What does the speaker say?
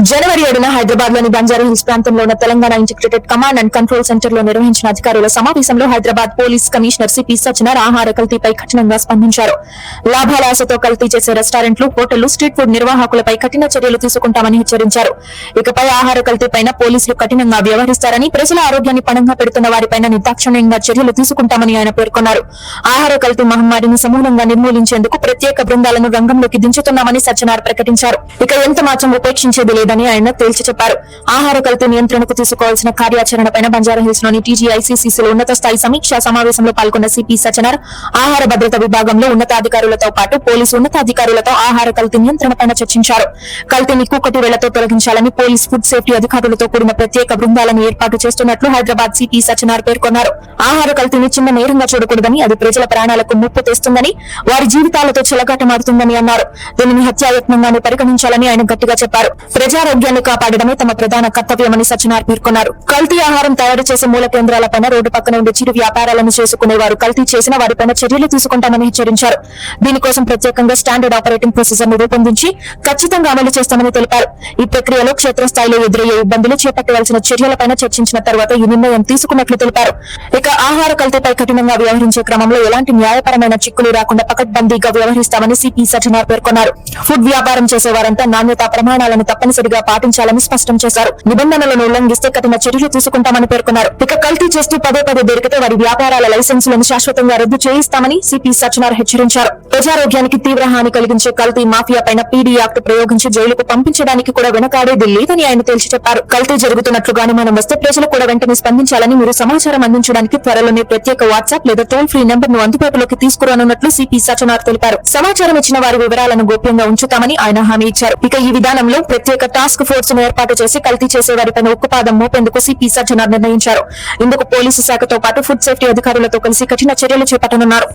జనవరి 7న హైదరాబాద్ లోని బంజారా హిల్స్ ప్రాంతంలో ఉన్న Telangana integrated command and control centre లో నిర్వహించిన అధికారుల సమావేశంలో Hyderabad police commissioner CP Sajjanar ఆహార కల్తీపై కఠినంగా స్పందించారు. లాభాల ఆశతో కల్తీ చేసే రెస్టారెంట్లు, హోటళ్లు, స్ట్రీట్ ఫుడ్ నిర్వాహకులపై కఠిన చర్యలు తీసుకుంటామని హెచ్చరించారు. ఇకపై ఆహార కల్తీపైన పోలీసులు కఠినంగా వ్యవహరిస్తారని, ప్రజల ఆరోగ్యాన్ని పణంగా పెడుతున్న వారిపైన నిర్దాక్షిణ్యంగా చర్యలు తీసుకుంటామని ఆయన పేర్కొన్నారు. ఆహార కల్తీ మహమ్మారిని సమూలంగా నిర్మూలించేందుకు ప్రత్యేక బృందాలను రంగంలోకి దించుతున్నామని సజ్జనార్ ప్రకటించారు. ఇక ఎంత మాత్రం ఉపేక్షించేది లేదని ఆయన తేల్చి చెప్పారు. ఆహార కల్తీ నియంత్రణకు తీసుకోవాల్సిన కార్యాచరణపై బంజారా హిల్స్ లోని టీజీఐసీసీలో ఉన్నత స్థాయి సమీక్షా సమావేశంలో పాల్గొన్న సిపి సజ్జనార్ ఆహార భద్రత విభాగంలో ఉన్నతాధికారులతో పాటు పోలీసు ఉన్నతాధికారులతో ఆహార కల్తీ నియంత్రణపై చర్చించారు. కల్తీని కూకటి వేళ్లతో తొలగించాలని పోలీస్, ఫుడ్ సేఫ్టీ అధికారులతో కూడిన ప్రత్యేక బృందాలను ఏర్పాటు చేస్తున్నట్లు హైదరాబాద్ సిపి సజ్జనార్ పేర్కొన్నారు. ఆహార కల్తీని చిన్న నేరంగా చూడకూడదని, అది ప్రజల ప్రాణాలకు ముప్పు తెస్తుందని, వారి జీవితాలతో చెలగాటమాడుతుందని అన్నారు. దీనిని హత్యాయత్నంగానే పరిగణించాలని ఆయన గట్టిగా చెప్పారు. ప్రజారోగ్యాన్ని కాపాడడమే తమ ప్రధాన కర్తవ్యమని సజ్జనార్ పేర్కొన్నారు. కల్తీ ఆహారం తయారు చేసే మూల కేంద్రాలపైన, రోడ్డు పక్కన ఉండే చిరు వ్యాపారాలను చేసుకునేవారు కల్తీ చేసిన వారిపైన చర్యలు తీసుకుంటామని హెచ్చరించారు. దీనికోసం ప్రత్యేకంగా స్టాండర్డ్ ఆపరేటింగ్ ప్రొసీజర్ ను రూపొందించి ఖచ్చితంగా అమలు చేస్తామని తెలిపారు. ఈ ప్రక్రియలో క్షేత్రస్థాయిలో ఎదురయ్యే ఇబ్బందులు, చేపట్టవలసిన చర్యలపైన చర్చించిన తర్వాత ఈ నిర్ణయం తీసుకున్నట్లు తెలిపారు. ఇక ఆహార కల్తీపై కఠినంగా వ్యవహరించే క్రమంలో ఎలాంటి న్యాయపరమైన చిక్కులు రాకుండా పకడ్బందీగా వ్యవహరిస్తామని సిపి సజ్జనార్ పేర్కొన్నారు. ఫుడ్ వ్యాపారం చేసేవారంతా నాణ్యతా ప్రమాణాలను తప్పనిసరిగా పాటించాలని స్పష్టం చేశారు. నిబంధనలను ఉల్లంఘిస్తే కఠిన చర్యలు తీసుకుంటామని పేర్కొన్నారు. ఇక కల్తీ చేస్తూ పదే దొరికితే వారి వ్యాపారాల లైసెన్సులను శాశ్వతంగా రద్దు చేయిస్తామని సిపి సజ్జనార్ హెచ్చరించారు. ప్రజారోగ్యానికి తీవ్ర హాని కలిగించే కల్తీ మాఫియాపైన పీడీ యాక్ట్ ప్రయోగించి జైలుకు పంపించడానికి కూడా వెనకాడేది లేదని ఆయన తేల్చి చెప్పారు. కల్తీ జరుగుతున్నట్లుగా అనుమానం వస్తే ప్రజలు కూడా వెంటనే స్పందించాలని, మీరు సమాచారం అందించడానికి త్వరలోనే ప్రత్యేక వాట్సాప్ లేదా టోల్ ఫ్రీ నెంబర్ ను అందుబాటులోకి తీసుకురానున్నట్లు సిపి సజ్జనార్ తెలిపారు. సమాచారం ఇచ్చిన వారి వివరాలను గోప్యంగా ఉంచుతామని ఆయన హామీ ఇచ్చారు. ఇక ఈ విధానంలో ప్రత్యేక టాస్క్ ఫోర్స్ ను ఏర్పాటు చేసి కల్తీ చేసే వారిపైన ఉక్కుపాదం మోపేందుకు సిపి సజ్జనార్ నిర్ణయించారు. ఇందుకు పోలీసు శాఖతో పాటు ఫుడ్ సేఫ్టీ అధికారులతో కలిసి కఠిన చర్యలు చేపట్టనున్నారు.